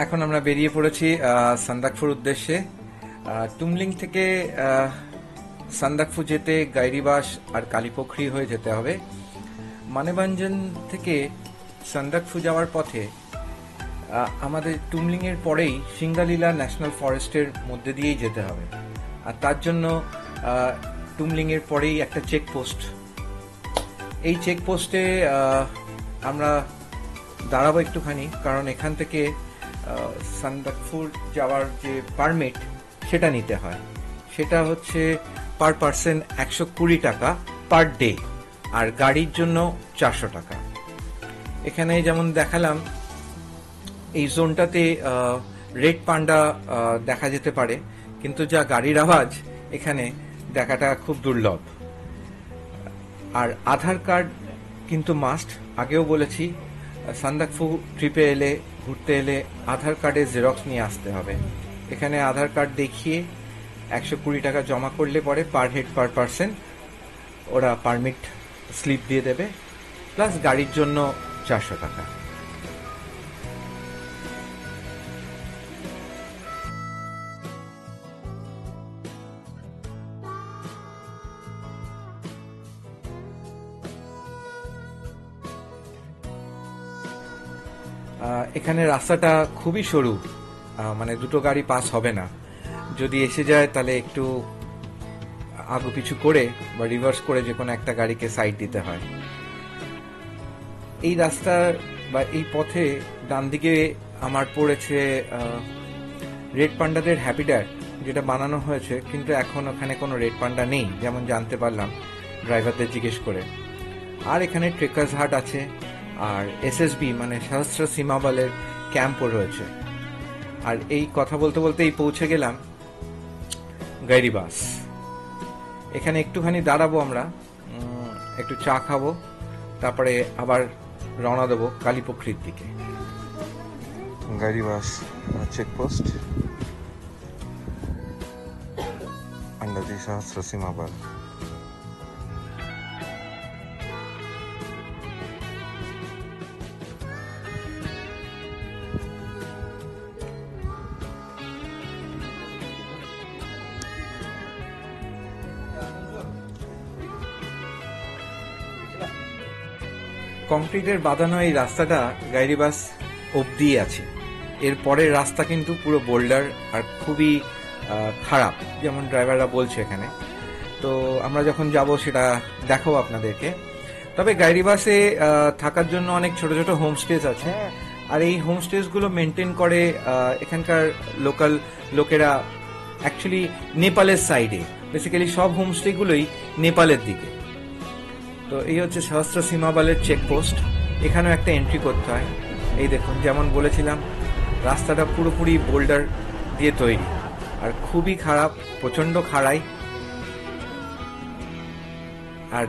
এখন আমরা বেরিয়ে পড়েছি সান্দাকফুর উদ্দেশ্যে। টুমলিং থেকে সান্দাকফু যেতে গাইরিবাস আর কালীপোখরি হয়ে যেতে হবে। মানেভঞ্জন থেকে সান্দাকফু যাওয়ার পথে আমাদের টুমলিং এর পরেই সিঙ্গালীলা ন্যাশনাল ফরেস্টের মধ্যে দিয়েই যেতে হবে। আর তার জন্য টুমলিং এর পরেই একটা চেকপোস্ট, এই চেকপোস্টে আমরা দাঁড়াবো একটুখানি, কারণ এখান থেকে সান্দাকফুর যাওয়ার যে পারমিট সেটা নিতে হয়। সেটা হচ্ছে পার পার্সন 120 টাকা পার ডে, আর গাড়ির জন্য 400 টাকা। এখানে যেমন দেখালাম, এই জোনটাতে রেড পান্ডা দেখা যেতে পারে, কিন্তু যা গাড়ির আওয়াজ এখানে দেখাটা খুব দুর্লভ। আর আধার কার্ড কিন্তু মাস্ট। আগেও বলেছি, সান্দাকফু ট্রিপে এলে, ঘুরতে এলে আধার কার্ডের জেরক্স নিয়ে আসতে হবে। এখানে আধার কার্ড দেখিয়ে 120 টাকা জমা করলে পরে পার হেড পার পার্সন ওরা পারমিট স্লিপ দিয়ে দেবে, প্লাস গাড়ির জন্য 400 টাকা। এখানে রাস্তাটা খুবই সরু, মানে দুটো গাড়ি পাস হবে না। যদি এসে যায় তাহলে একটু আগু পিছু করে বা রিভার্স করে যে কোনো একটা গাড়িকে সাইড দিতে হয়। এই রাস্তার বা এই পথে ডান দিকে আমার পড়েছে রেড পান্ডাদের হ্যাপিটার, যেটা বানানো হয়েছে, কিন্তু এখন ওখানে কোনো রেড পান্ডা নেই, যেমন জানতে পারলাম ড্রাইভারদের জিজ্ঞেস করে। আর এখানে ট্রেকার্স হাট আছে, আর এসএসবি মানে সহস্র সীমা বলের ক্যাম্পও রয়েছে। আর এই কথা বলতে বলতেই পৌঁছে গেলাম গাইরিবাস। এখানে একটুখানি দাঁড়াবো আমরা, একটু চা খাবো, তারপরে আবার রওনা দেবো কালীপোখরির দিকে। গাইরিবাস চেকপোস্ট আন্ডার দি সহস্র সীমা বল। কংক্রিটের বাঁধানো এই রাস্তাটা গাইরিবাস অবধি আছে। এর পরের রাস্তা কিন্তু পুরো বোল্ডার আর খুবই খারাপ, যেমন ড্রাইভাররা বলছে এখানে। তো আমরা যখন যাব সেটা দেখাবো আপনাদেরকে। তবে গাইরিবাসে থাকার জন্য অনেক ছোট ছোট হোমস্টেজ আছে, আর এই হোমস্টেজগুলো মেনটেন করে এখানকার লোকাল লোকেরা, অ্যাকচুয়ালি নেপালের সাইডে। বেসিক্যালি সব হোমস্টেগুলোই নেপালের দিকে। তো এই হচ্ছে সহস্র সীমাবালের চেকপোস্ট। এখানেও একটা এন্ট্রি করতে হয়। এই দেখুন, যেমন বলেছিলাম, রাস্তাটা পুরোপুরি বোল্ডার দিয়ে তৈরি আর খুবই খারাপ, প্রচন্ড খাড়াই। আর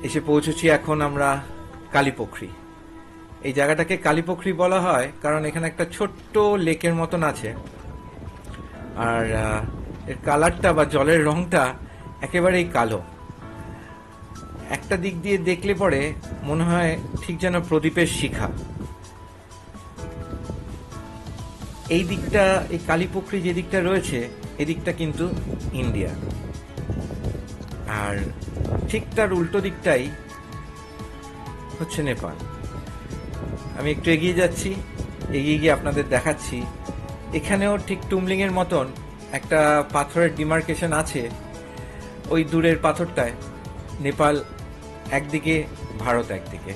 এসে পৌঁছেছি এখন আমরা কালীপোখরি। এই জায়গাটাকে কালীপোখরি বলা হয় কারণ এখানে একটা ছোট্ট লেকের মতন আছে, আর এর কালারটা বা জলের রংটা একেবারেই কালো। একটা দিক দিয়ে দেখলে পরে মনে হয় ঠিক যেন প্রদীপের শিখা। এই দিকটা, এই কালীপোখরি যে দিকটা রয়েছে, এদিকটা কিন্তু ইন্ডিয়া, আর ঠিক তার উল্টো দিকটাই হচ্ছে নেপাল। আমি একটু এগিয়ে যাচ্ছি, এগিয়ে গিয়ে আপনাদের দেখাচ্ছি। এখানেও ঠিক টুমলিং এর মতন একটা পাথরের ডিমার্কেশন আছে। ওই দূরের পাথরটায় নেপাল একদিকে, ভারত একদিকে।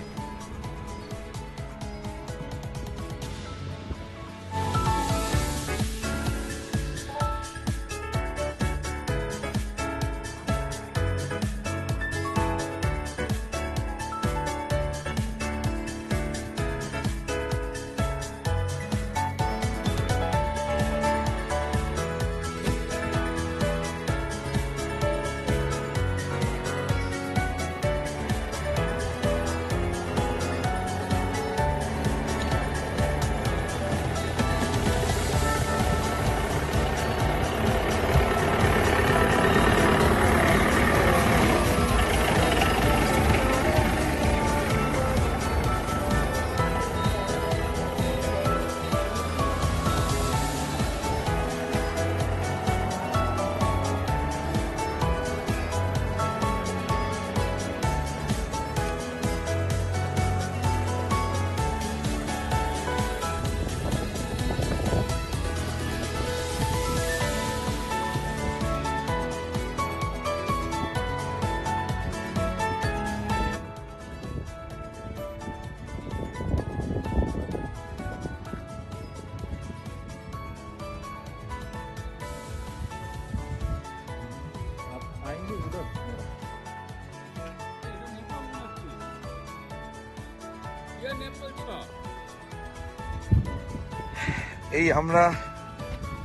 এই আমরা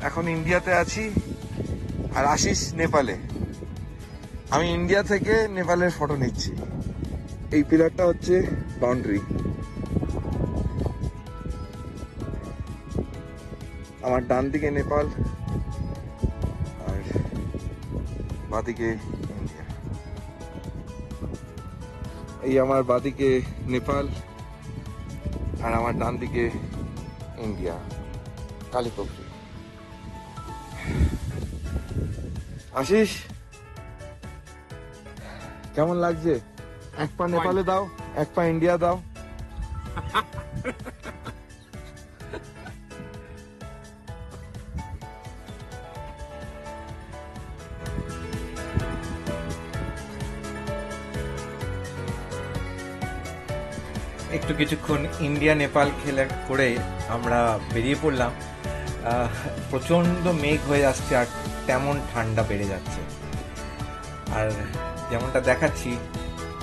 এখন ইন্ডিয়াতে আছি আর আশিস নেপালে। আমি ইন্ডিয়া থেকে নেপালের ফটো নিচ্ছি। এই পিলারটা হচ্ছে বাউন্ডারি। আমার ডান দিকে নেপাল আর বাদিকে ইন্ডিয়া। এই আমার বাদিকে নেপাল আর আমার ডান দিকে ইন্ডিয়া, কালীপোখরি। আশিস, কেমন লাগছে? এক পা নেপালে দাও, এক পা ইন্ডিয়া দাও। একটু কিছুক্ষণ ইন্ডিয়া নেপাল খেলা করে আমরা বেরিয়ে পড়লাম। প্রচণ্ড মেঘ হয়ে আসছে আর তেমন ঠান্ডা বেড়ে যাচ্ছে। আর যেমনটা দেখাচ্ছি,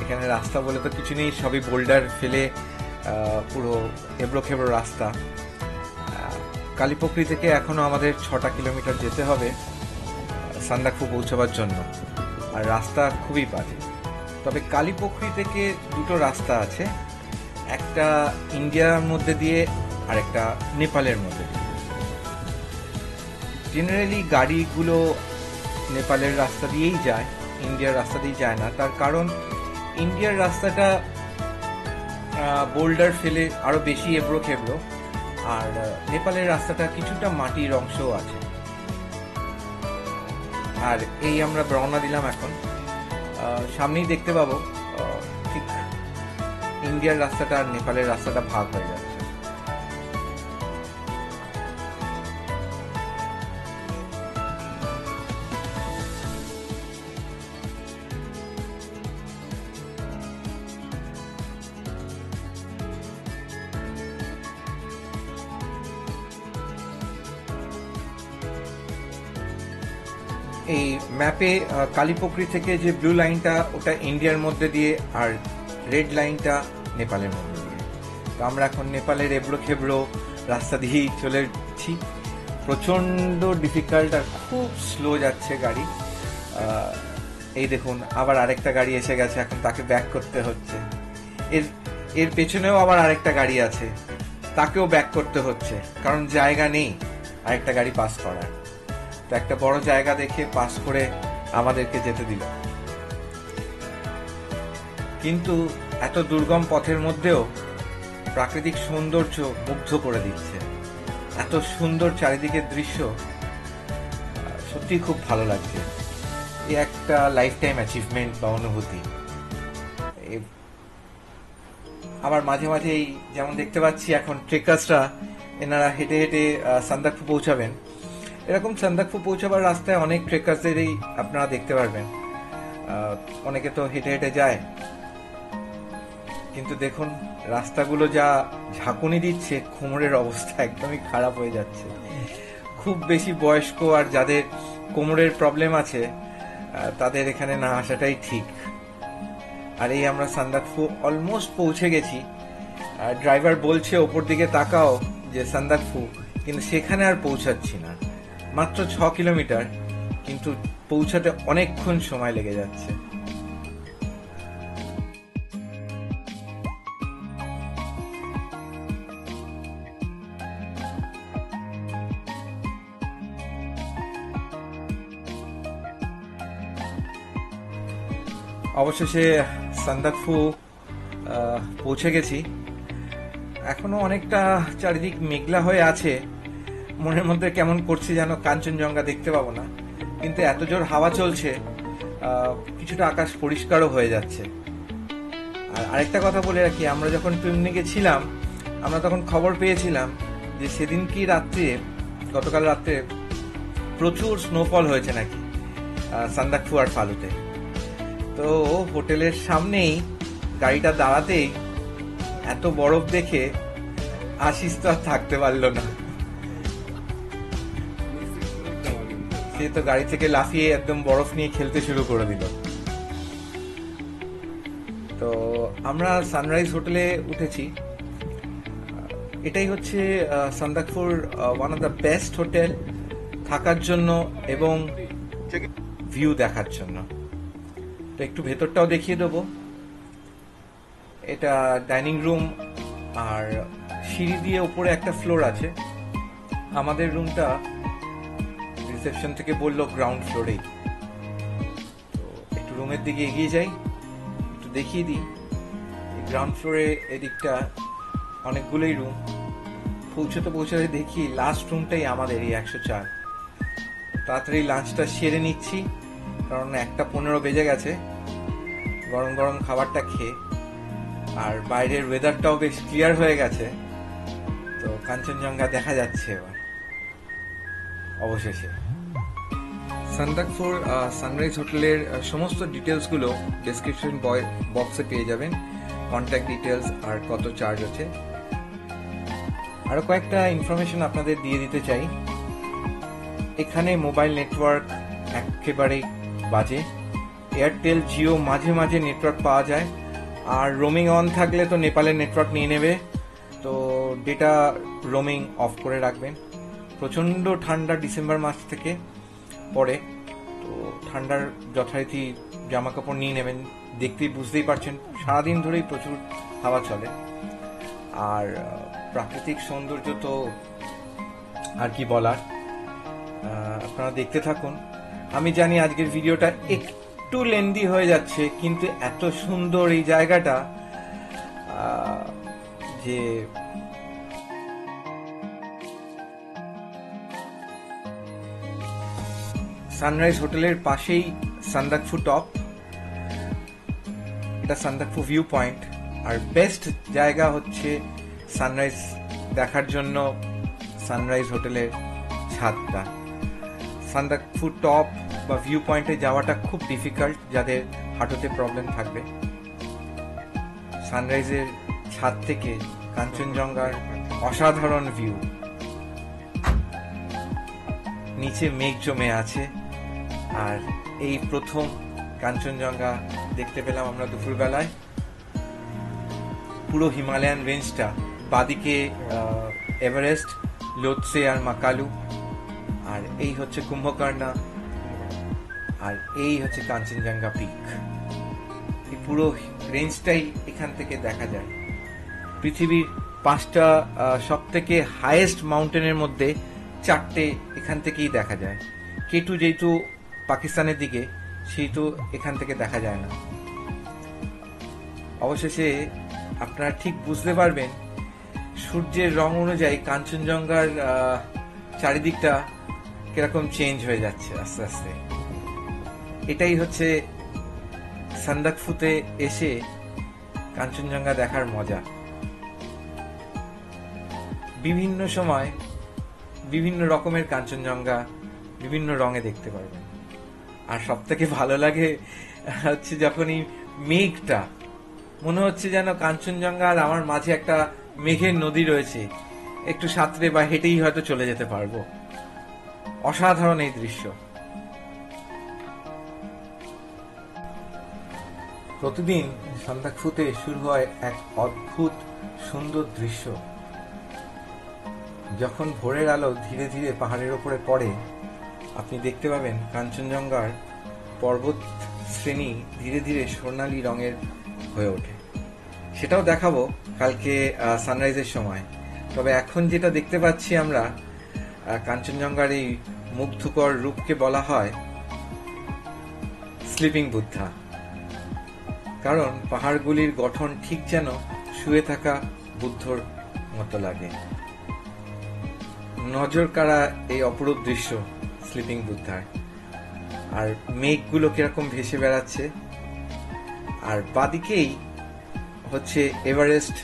এখানে রাস্তা বলে তো কিছু নেই, সবই বোল্ডার ফেলে পুরো এবড়ো খেবড়ো রাস্তা। কালীপোখরি থেকে এখনো আমাদের 6টা কিলোমিটার যেতে হবে সান্দাকফু পৌঁছাবার জন্য, আর রাস্তা খুবই বাজে। তবে কালীপোখরি থেকে দুটো রাস্তা আছে, একটা ইন্ডিয়ার মধ্যে দিয়ে আর একটা নেপালের মধ্যে দিয়ে। জেনারেলি গাড়িগুলো নেপালের রাস্তা দিয়েই যায়, ইন্ডিয়ার রাস্তা দিয়ে যায় না। তার কারণ ইন্ডিয়ার রাস্তাটা বোল্ডার ফেলে আরো বেশি এবড়ো খেবড়ো, আর নেপালের রাস্তাটা কিছুটা মাটির অংশও আছে। আর এই আমরা রওনা দিলাম এখন। সামনেই দেখতে পাবো ঠিক ইন্ডিয়ার রাস্তাটা আর নেপালের রাস্তাটা ভাগ হয়ে যাচ্ছে। এই ম্যাপে কালীপোখরি থেকে যে ব্লু লাইনটা, ওটা ইন্ডিয়ার মধ্যে দিয়ে, আর রেড লাইনটা নেপালের মধ্যে দিয়ে। তো আমরা এখন নেপালের এবড়ো খেবড়ো রাস্তা দিয়েই চলেছি। প্রচণ্ড ডিফিকাল্ট আর খুব স্লো যাচ্ছে গাড়ি। এই দেখুন, আবার আরেকটা গাড়ি এসে গেছে, এখন তাকে ব্যাক করতে হচ্ছে। এর এর পেছনেও আবার আরেকটা গাড়ি আছে, তাকেও ব্যাক করতে হচ্ছে, কারণ জায়গা নেই আরেকটা গাড়ি পাস করার। তো একটা বড় জায়গা দেখে পাস করে আমাদেরকে যেতে দিল। কিন্তু এত দুর্গম পথের মধ্যেও প্রাকৃতিক সৌন্দর্য মুগ্ধ করে দিচ্ছে। এত সুন্দর চারিদিকের দৃশ্য, সত্যি খুব ভালো লাগছে। এই একটা লাইফ টাইম অ্যাচিভমেন্ট বা অনুভূতি। আবার মাঝে মাঝে এই যেমন দেখতে পাচ্ছি এখন ট্রেকার্সরা, এনারা হেঁটে হেঁটে সান্দাকফু পৌঁছাবেন। এরকম সান্দাকফু পৌঁছাবার রাস্তায় অনেক ট্রেকার্সদেরই আপনারা দেখতে পারবেন। অনেকে তো হেঁটে হেঁটে যায়, কিন্তু দেখুন রাস্তাগুলো যা ঝাঁকুনি দিচ্ছে, কোমরের অবস্থা একদমই খারাপ হয়ে যাচ্ছে। খুব বেশি বয়স্ক আর যাদের কোমরের প্রবলেম আছে তাদের এখানে না আসাটাই ঠিক। আর এই আমরা সান্দাকফু অলমোস্ট পৌঁছে গেছি। ড্রাইভার বলছে ওপর দিকে তাকাও যে সান্দাকফু, কিন্তু সেখানে আর পৌঁছাচ্ছি না। মাত্র 6 কিলোমিটার, কিন্তু পৌঁছাতে অনেকক্ষণ সময় লেগে যাচ্ছে। অবশেষে সান্দাকফু পৌঁছে গেছি। এখনো অনেকটা চারিদিক মেঘলা হয়ে আছে, মনের মধ্যে কেমন করছে যেন কাঞ্চনজঙ্ঘা দেখতে পাবো না, কিন্তু এত জোর হাওয়া চলছে কিছুটা আকাশ পরিষ্কারও হয়ে যাচ্ছে। আর আরেকটা কথা বলে রাখি, আমরা যখন টুমলিংয়ে ছিলাম আমরা তখন খবর পেয়েছিলাম যে সেদিন কি রাত্রে, গতকাল রাত্রে প্রচুর স্নোফল হয়েছে নাকি সান্দাকফু আর ফালুতে। তো হোটেলের সামনেই গাড়িটা দাঁড়াতেই এত বরফ দেখে আশিস তো আর থাকতে পারলো না, সে তো গাড়ি থেকে লাফিয়ে একদম বরফ নিয়ে খেলতে শুরু করে দিল। তো আমরা সানরাইজ হোটেলে উঠেছি। এটাই হচ্ছে সান্দাকফুর one of the best hotel থাকার জন্য এবং ভিউ দেখার জন্য। তো একটু ভেতরটাও দেখিয়ে দেবো। এটা ডাইনিং রুম, আর সিঁড়ি দিয়ে উপরে একটা ফ্লোর আছে। আমাদের রুমটা রিসেপশন থেকে বললো গ্রাউন্ড ফ্লোরেই। তো একটু রুমের দিকে এগিয়ে যাই, একটু দেখিয়ে দিই। গ্রাউন্ড ফ্লোরে এদিকটা অনেকগুলোই রুম। পৌঁছতে দেখি লাস্ট রুমটাই আমাদের, এই 104। তাড়াতাড়ি লাঞ্চটা সেরে নিচ্ছি, কারণ 1:15 বেজে গেছে। গরম গরম খাবারটা খেয়ে, আর বাইরের ওয়েদারটাও বেশ ক্লিয়ার হয়ে গেছে, তো কাঞ্চনজঙ্ঘা দেখা যাচ্ছে এবার অবশেষে। সান্দাকফুর সানরাইজ হোটেলের সমস্ত ডিটেলসগুলো ডেসক্রিপশন বক্সে পেয়ে যাবেন, কন্ট্যাক্ট ডিটেলস আর কত চার্জ আছে। আরো কয়েকটা ইনফরমেশন আপনাদের দিয়ে দিতে চাই। এখানে মোবাইল নেটওয়ার্ক একেবারেই বাজে। এয়ারটেল, জিও মাঝে মাঝে নেটওয়ার্ক পাওয়া যায়, আর রোমিং অন থাকলে তো নেপালের নেটওয়ার্ক নিয়ে নেবে, তো ডেটা রোমিং অফ করে রাখবেন। প্রচণ্ড ঠান্ডা ডিসেম্বর মাস থেকে পরে, তো ঠান্ডার যথারীতি জামা কাপড় নিয়ে নেবেন। দেখতেই বুঝতেই পারছেন সারাদিন ধরেই প্রচুর হাওয়া চলে। আর প্রাকৃতিক সৌন্দর্য তো আর কি বলার, আপনারা দেখতে থাকুন। আমি জানি আজকের ভিডিওটা একটু লেন্দি হয়ে যাচ্ছে, কিন্তু এত সুন্দর এই জায়গাটা যে সানরাইজ হোটেলের পাশেই সান্দাকফু টপ, এটা সান্দাকফু ভিউ পয়েন্ট। আর বেস্ট জায়গা হচ্ছে সানরাইজ দেখার জন্য সানরাইজ হোটেলের ছাদটা। সান্দাকফু টপ বা ভিউ পয়েন্টে যাওয়াটা খুব ডিফিকাল্ট যাদের হাঁটুতে প্রবলেম থাকবে। সানরাইজের ছাদ থেকে কাঞ্চনজঙ্ঘার অসাধারণ ভিউ, নিচে মেঘ জমে আছে। আর এই প্রথম কাঞ্চনজঙ্ঘা দেখতে পেলাম আমরা দুপুরবেলায়। পুরো হিমালয়ান রেঞ্জটা, বাদিকে এভারেস্ট, লোৎসে আর মাকালু, আর এই হচ্ছে কুম্ভকর্ণা, আর এই হচ্ছে কাঞ্চনজঙ্ঘা পিক। এই পুরো রেঞ্জটাই এখান থেকে দেখা যায়। পৃথিবীর 5টা সব থেকে হাইয়েস্ট মাউন্টেনের মধ্যে 4টে এখান থেকেই দেখা যায়। কেটু যেহেতু পাকিস্তানের দিকে, সেহেতু এখান থেকে দেখা যায় না। অবশেষে আপনারা ঠিক বুঝতে পারবেন সূর্যের রং অনুযায়ী কাঞ্চনজঙ্ঘার চারিদিকটা কিরকম চেঞ্জ হয়ে যাচ্ছে আস্তে আস্তে। এটাই হচ্ছে সান্দাকফুতে এসে কাঞ্চনজঙ্ঘা দেখার মজা। বিভিন্ন সময় বিভিন্ন রকমের কাঞ্চনজঙ্ঘা বিভিন্ন রঙে দেখতে পারবেন। আর সব থেকে ভালো লাগে হচ্ছে যখন এই মেঘটা, মনে হচ্ছে যেন কাঞ্চনজঙ্ঘা আর আমার মাঝে একটা মেঘের নদী রয়েছে, একটু সাঁতরে বা হেঁটেই হয়তো চলে যেতে পারবো। অসাধারণ এই দৃশ্য। প্রতিদিন সান্দাকফুতে শুরু হয় এক অদ্ভুত সুন্দর দৃশ্য। যখন ভোরের আলো ধীরে ধীরে পাহাড়ের ওপরে পড়ে, আপনি দেখতে পাবেন কাঞ্চনজঙ্ঘার পর্বত শ্রেণী ধীরে ধীরে স্বর্ণালী রঙের হয়ে ওঠে। সেটাও দেখাবো কালকে সানরাইজের সময়। তবে এখন যেটা দেখতে পাচ্ছি আমরা, কাঞ্চনজঙ্ঘার এই মুগ্ধকর রূপকে বলা হয় স্লিপিং বুদ্ধা। কারণ পাহাড়গুলির গঠন ঠিক যেন শুয়ে থাকা বুদ্ধর মতো লাগে। নজর কাড়া এই অপরূপ দৃশ্য স্লিপিং বুদ্ধার। আর মেঘগুলো কিরকম ভেসে বেড়াচ্ছে, আর বাদিকেই হচ্ছে এভারেস্ট,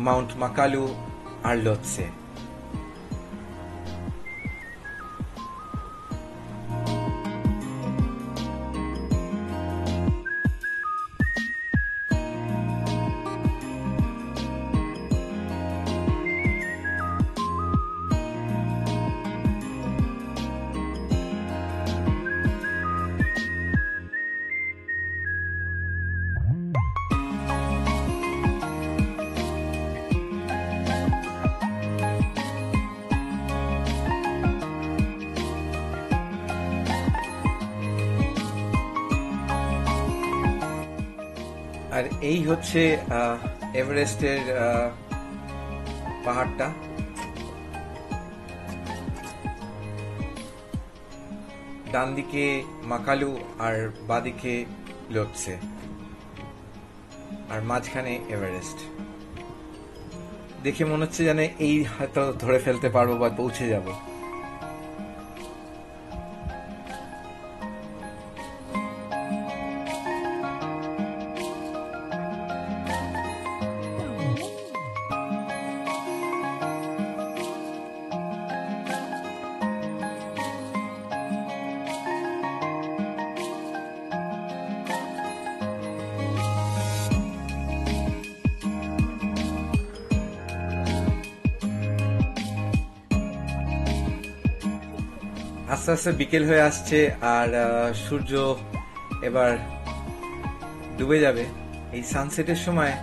মাউন্ট মাকালু আর লোৎসে। আর এই হচ্ছে এভারেস্টের পাহাড়টা। ডান দিকে মাকালু আর বাদিকে লোটসে, আর মাঝখানে এভারেস্ট। দেখে মনে হচ্ছে যেন এই হয়তো ধরে ফেলতে পারবো বা পৌঁছে যাব। আস্তে আস্তে বিকেল হয়ে আসছে আর সূর্য এবার ডুবে যাবে। এই সানসেটের সময়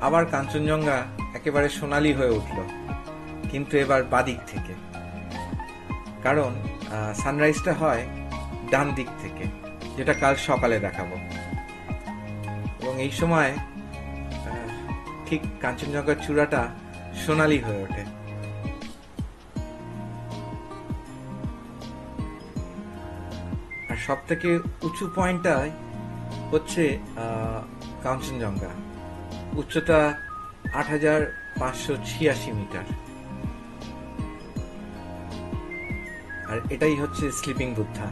আবার কাঞ্চনজঙ্ঘা একেবারে সোনালী হয়ে উঠল, কিন্তু এবার বাদিক থেকে, কারণ সানরাইজটা হয় ডান দিক থেকে, যেটা কাল সকালে দেখাবো। এবং এই সময় ঠিক কাঞ্চনজঙ্ঘার চূড়াটা সোনালী হয়ে ওঠে। আর সব থেকে উঁচু পয়েন্টটা হচ্ছে কাঞ্চনজঙ্ঘা, উচ্চতা ৮৫৮৬ মিটার। আর এটাই হচ্ছে স্লিপিং বুদ্ধা।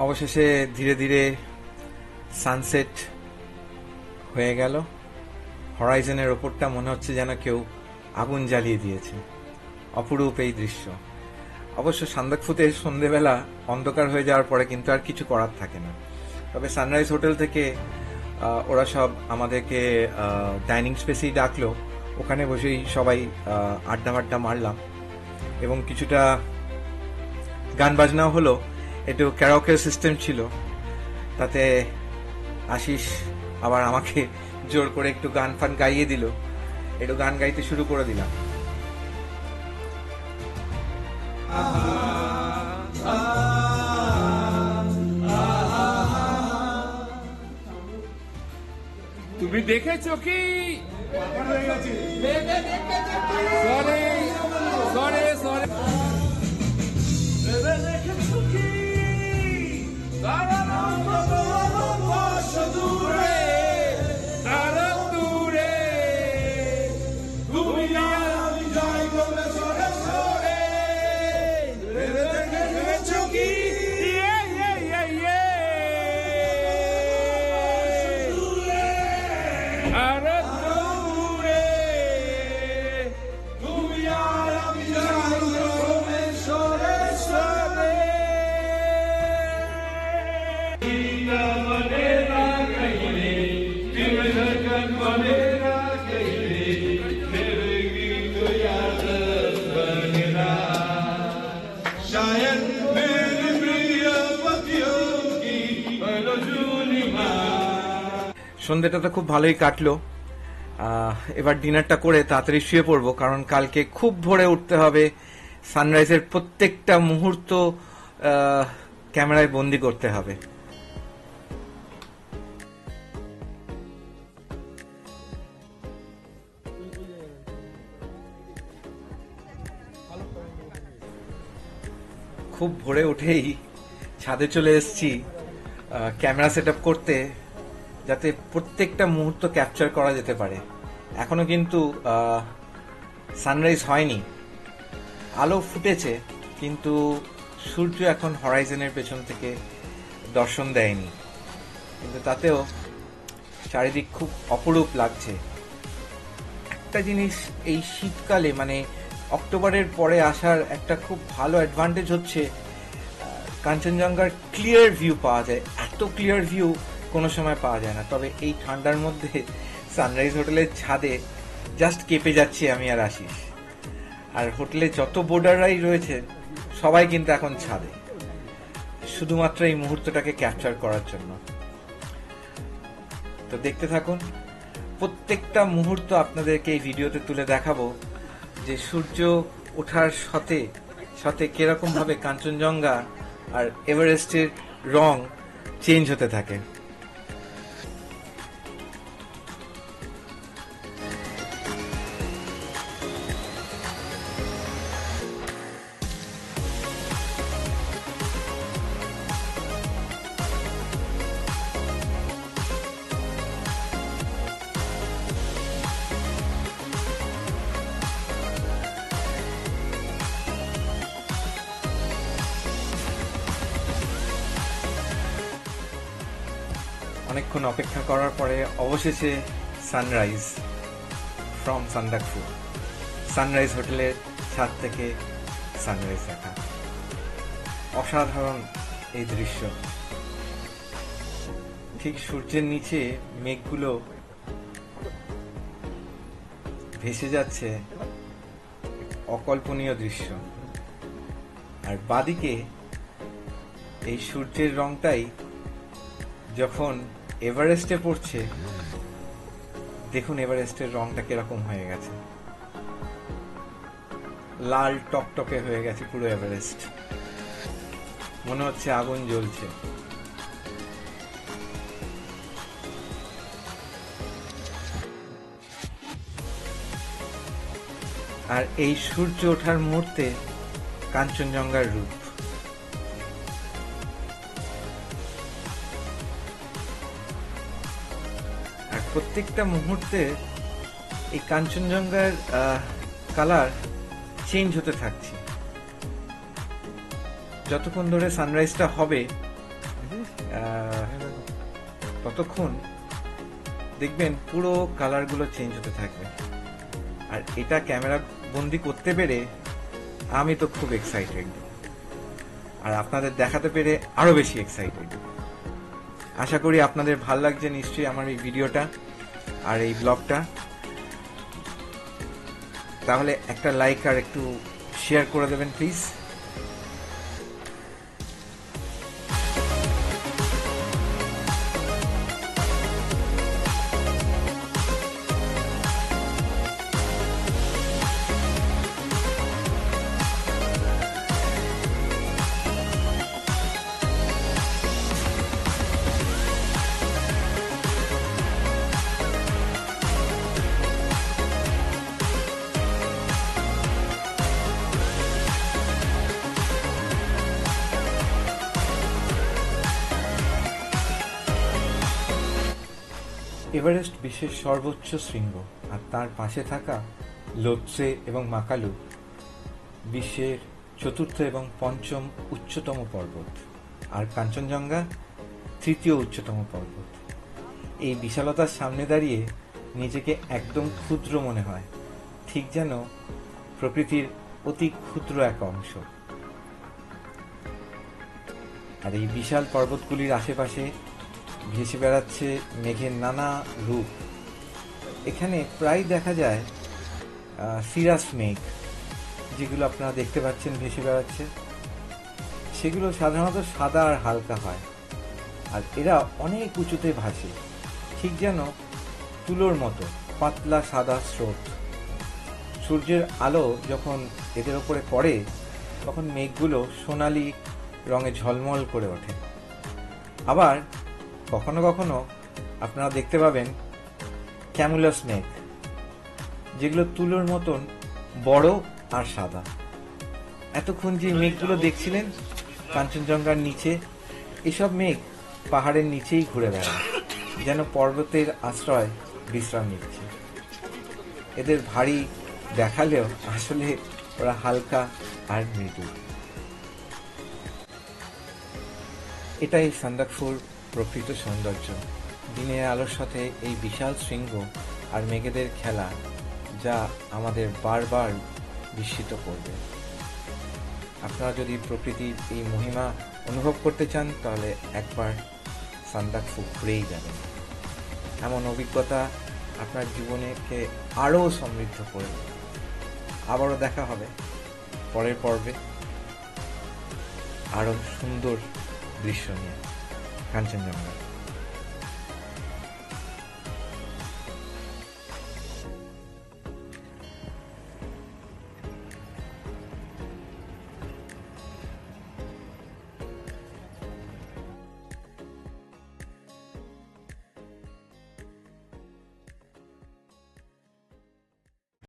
অবশেষে ধীরে ধীরে সানসেট হয়ে গেল। হরাইজনের ওপরটা মনে হচ্ছে যেন কেউ আগুন জ্বালিয়ে দিয়েছে। অপরূপ এই দৃশ্য। অবশ্য সান্দাকফুতে সন্ধেবেলা অন্ধকার হয়ে যাওয়ার পরে কিন্তু আর কিছু করার থাকে না। তবে সানরাইজ হোটেল থেকে ওরা সব আমাদেরকে ডাইনিং স্পেসেই ডাকলো। ওখানে বসেই সবাই আড্ডা মারলাম এবং কিছুটা গান বাজনাও হলো। একটু ক্যারাওকে সিস্টেম ছিল, তাতে আশিস আবার আমাকে জোর করে একটু গান ফান গাইয়ে দিল। একটু গান গাইতে শুরু করে দিলাম। তুমি দেখেছো কি? সরে সরে সরে সন্ধ্যেটা তো খুব ভালোই কাটলো। এবার ডিনারটা করে তাড়াতাড়ি শুয়ে পড়বো, কারণ কালকে খুব ভোরে উঠতে হবে। সানরাইজের প্রত্যেকটা মুহূর্ত ক্যামেরায় বন্দি করতে হবে। খুব ভোরে উঠেই ছাদে চলে এসেছি ক্যামেরা সেট আপ করতে, যাতে প্রত্যেকটা মুহূর্ত ক্যাপচার করা যেতে পারে। এখনো কিন্তু সানরাইজ হয়নি, আলো ফুটেছে, কিন্তু সূর্য এখন হরাইজনের পেছন থেকে দর্শন দেয়নি, কিন্তু তাতেও চারিদিক খুব অপরূপ লাগছে। একটা জিনিস এই শীতকালে মানে অক্টোবরের পরে আসার একটা খুব ভালো অ্যাডভান্টেজ হচ্ছে কাঞ্চনজঙ্ঘার ক্লিয়ার ভিউ পাওয়া যায়। এত ক্লিয়ার ভিউ কোনো সময় পাওয়া যায় না। তবে এই ঠান্ডার মধ্যে সানরাইজ হোটেলের ছাদে জাস্ট কেঁপে যাচ্ছি আমি আর আশিস। আর হোটেলে যত বোর্ডাররাই রয়েছে সবাই কিন্তু এখন ছাদে, শুধুমাত্র এই মুহূর্তটাকে ক্যাপচার করার জন্য। তো দেখতে থাকুন, প্রত্যেকটা মুহূর্ত আপনাদেরকে এই ভিডিওতে তুলে দেখাবো যে সূর্য ওঠার সাথে সাথে কিরকম ভাবে কাঞ্চনজঙ্ঘা আর এভারেস্টের রং চেঞ্জ হতে থাকে। অনেকক্ষণ অপেক্ষা করার পরে অবশেষে সানরাইজ ফ্রম সান্দাকফু, সানরাইজ হোটেলের ছাদ থেকে সানরাইজ দেখা। অসাধারণ এই দৃশ্য। ঠিক সূর্যের নিচে মেঘগুলো ভেসে যাচ্ছে, অকল্পনীয় দৃশ্য। আর বাদিকে এই সূর্যের রংটাই যখন এভারেস্টে পড়ছে, দেখুন এভারেস্টের রংটা কিরকম হয়ে গেছে, লাল টকটকে হয়ে গেছে পুরো এভারেস্ট, মনে হচ্ছে আগুন জ্বলছে। আর এই সূর্য ওঠার মুহূর্তে কাঞ্চনজঙ্ঘার রূপ। আর প্রত্যেকটা মুহূর্তে এই কাঞ্চনজঙ্ঘার কালার চেঞ্জ হতে থাকছে। যতক্ষণ ধরে সানরাইজটা হবে ততক্ষণ দেখবেন পুরো কালারগুলো চেঞ্জ হতে থাকবে। আর এটা ক্যামেরা বন্দি করতে পেরে আমি তো খুব এক্সাইটেড, আর আপনাদের দেখাতে পেরে আরো বেশি এক্সাইটেড। আশা করি আপনাদের ভালো লাগছে নিশ্চয়ই আমার এই ভিডিওটা আর এই ব্লগটা। তাহলে একটা লাইক আর একটু শেয়ার করে দেবেন প্লিজ। এভারেস্ট বিশ্বের সর্বোচ্চ শৃঙ্গ, আর তার পাশে থাকা লোৎসে এবং মাকালু বিশ্বের চতুর্থ এবং পঞ্চম উচ্চতম পর্বত, আর কাঞ্চনজঙ্ঘা তৃতীয় উচ্চতম পর্বত। এই বিশালতার সামনে দাঁড়িয়ে নিজেকে একদম ক্ষুদ্র মনে হয়, ঠিক যেন প্রকৃতির অতি ক্ষুদ্র এক অংশ। আর এই বিশাল পর্বতগুলির আশেপাশে ভেসে বেড়াচ্ছে মেঘের নানা রূপ। এখানে প্রায় দেখা যায় সিরাস মেঘ, যেগুলো আপনারা দেখতে পাচ্ছেন ভেসে বেড়াচ্ছে। সেগুলো সাধারণত সাদা আর হালকা হয়, আর এরা অনেক উঁচুতে ভাসে, ঠিক যেন তুলোর মতো পাতলা সাদা স্রোত। সূর্যের আলো যখন এদের ওপরে পড়ে তখন মেঘগুলো সোনালি রঙে ঝলমল করে ওঠে। আবার কখনো কখনো আপনারা দেখতে পাবেন ক্যামুলাস মেঘ, যেগুলো তুলোর মতন বড় আর সাদা। এতক্ষণ যে মেঘগুলো দেখছিলেন কাঞ্চনজঙ্ঘার নিচে, এসব মেঘ পাহাড়ের নিচেই ঘুরে বেড়ায়, যেন পর্বতের আশ্রয় বিশ্রাম নিচ্ছে। এদের ভারী দেখালেও আসলে ওরা হালকা আর মৃদু। এটাই সান্দাকফুর প্রকৃত সৌন্দর্য। দিনের আলোর সাথে এই বিশাল শৃঙ্গ আর মেঘেদের খেলা, যা আমাদের বারবার বিস্মিত করবে। আপনারা যদি প্রকৃতির এই মহিমা অনুভব করতে চান, তাহলে একবার সান্দাকফু ঘুরেই যাবেন। এমন অভিজ্ঞতা আপনার জীবনকে আরও সমৃদ্ধ করবে। আবারও দেখা হবে পরের পর্বে আরও সুন্দর দৃশ্য নিয়ে কাঞ্চনজঙ্ঘা।